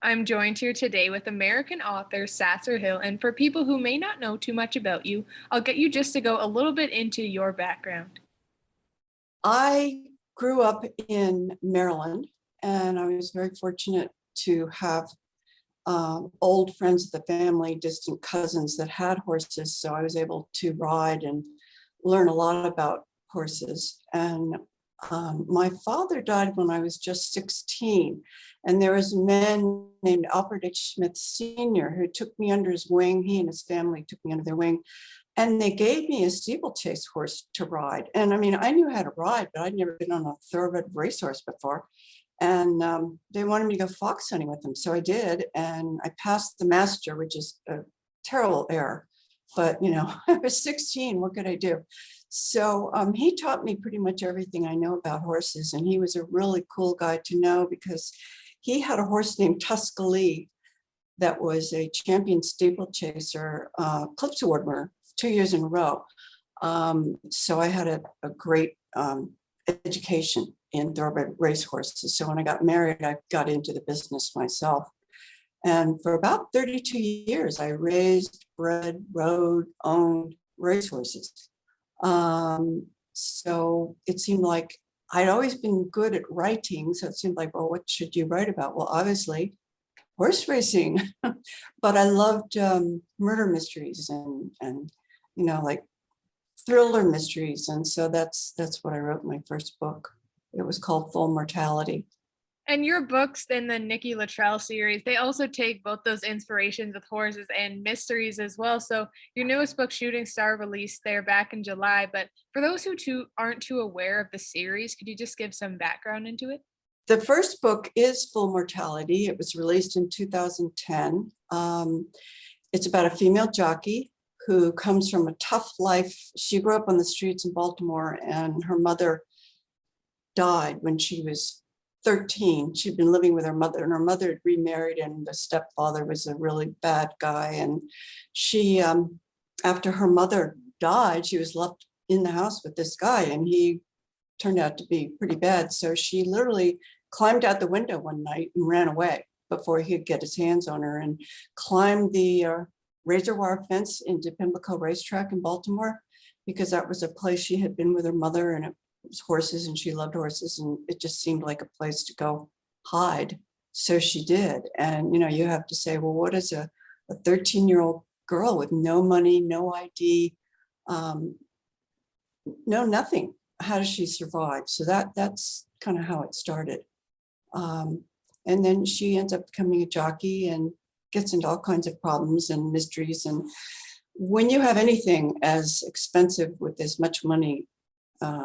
I'm joined here today with American author Sasscer Hill, and for people who may not know too much about you, I'll get you just to go a little bit into your background. I grew up in Maryland, and I was very fortunate to have old friends of the family, distant cousins that had horses. So I was able to ride and learn a lot about horses. And my father died when I was just 16. And there was a man named Alfred H. Smith Sr. who took me under his wing. He and his family took me under their wing. And they gave me a steeplechase horse to ride. And I mean, I knew how to ride, but I'd never been on a thoroughbred racehorse before. And they wanted me to go fox hunting with them. So I did. And I passed the master, which is a terrible error. But, I was 16. What could I do? So he taught me pretty much everything I know about horses. And he was a really cool guy to know because he had a horse named Tuscaloosa that was a champion steeplechaser, Clips Award winner 2 years in a row. So I had a great education in thoroughbred racehorses. So when I got married, I got into the business myself. And for about 32 years, I raised, bred, rode, owned racehorses. So it seemed like I'd always been good at writing. So it seemed like, well, what should you write about? Well, obviously, horse racing. But I loved murder mysteries and like thriller mysteries. And so that's what I wrote in my first book. It was called Full Mortality. And your books in the Nikki Luttrell series, they also take both those inspirations with horses and mysteries as well. So your newest book, Shooting Star, released there back in July. But for those who aren't too aware of the series, could you just give some background into it? The first book is Full Mortality. It was released in 2010. It's about a female jockey who comes from a tough life. She grew up on the streets in Baltimore, and her mother died when she was 13. She'd been living with her mother, and her mother had remarried, and the stepfather was a really bad guy. And she, after her mother died, she was left in the house with this guy, and he turned out to be pretty bad. So she literally climbed out the window one night and ran away before he could get his hands on her, and climbed the razor wire fence into Pimlico Racetrack in Baltimore, because that was a place she had been with her mother, and it was horses, and she loved horses, and it just seemed like a place to go hide. So she did. And you have to say, well, what is a 13-year-old girl with no money, no ID, no nothing? How does she survive? So that's kind of how it started. And then she ends up becoming a jockey and gets into all kinds of problems and mysteries. And when you have anything as expensive with as much money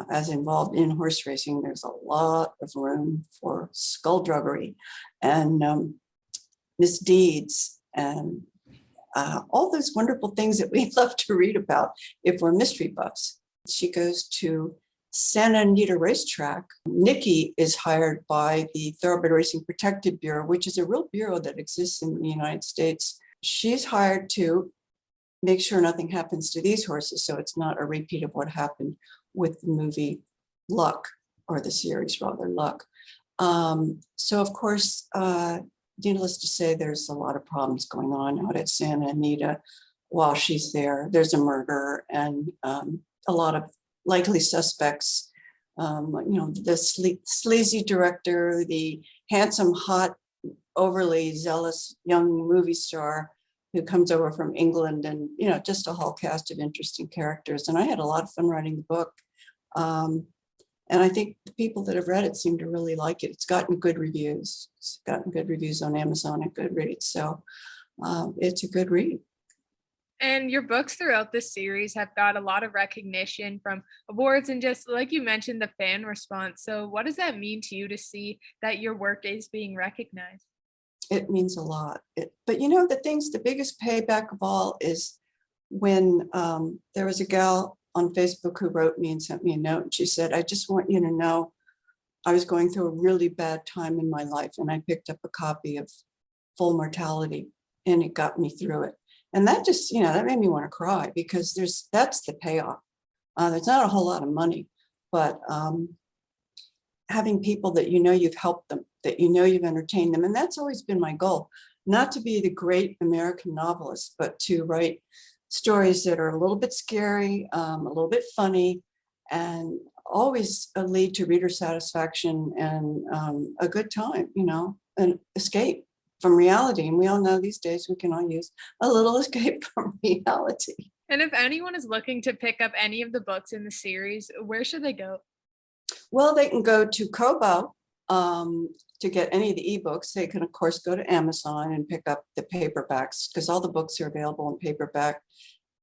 as involved in horse racing, there's a lot of room for skullduggery and misdeeds and all those wonderful things that we love to read about if we're mystery buffs. She goes to Santa Anita Racetrack. Nikki is hired by the Thoroughbred Racing Protected Bureau, which is a real bureau that exists in the United States. She's hired to make sure nothing happens to these horses, so it's not a repeat of what happened with the movie Luck, or the series rather, Luck. So of course, needless to say, there's a lot of problems going on out at Santa Anita while she's there. There's a murder and a lot of likely suspects. The sleazy director, the handsome, hot, overly zealous young movie star who comes over from England, and just a whole cast of interesting characters. And I had a lot of fun writing the book. And I think the people that have read it seem to really like it. It's gotten good reviews. It's gotten good reviews on Amazon and Goodreads. So it's a good read. And your books throughout this series have got a lot of recognition from awards and just like you mentioned, the fan response. So what does that mean to you to see that your work is being recognized? It means a lot. But the biggest payback of all is when there was a gal on Facebook who wrote me and sent me a note. And she said, I just want you to know I was going through a really bad time in my life, and I picked up a copy of Full Mortality, and it got me through it. And that just, that made me want to cry, because that's the payoff. There's not a whole lot of money, but having people that you know you've helped them, that you know you've entertained them. And that's always been my goal, not to be the great American novelist, but to write stories that are a little bit scary, a little bit funny, and always lead to reader satisfaction and a good time, an escape from reality. And we all know these days we can all use a little escape from reality. And if anyone is looking to pick up any of the books in the series, where should they go? Well, they can go to Kobo to get any of the ebooks. They can, of course, go to Amazon and pick up the paperbacks because all the books are available in paperback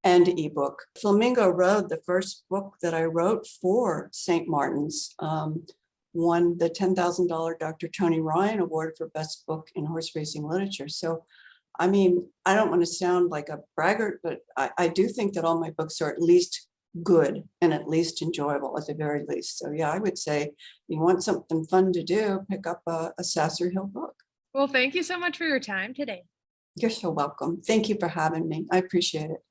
and ebook. Flamingo Road, the first book that I wrote for St. Martin's, won the $10,000 Dr. Tony Ryan Award for Best Book in Horse Racing Literature. So, I mean, I don't want to sound like a braggart, but I do think that all my books are at least good and at least enjoyable at the very least. So yeah, I would say you want something fun to do, pick up a Sasscer Hill book. Well, thank you so much for your time today. You're so welcome. Thank you for having me. I appreciate it.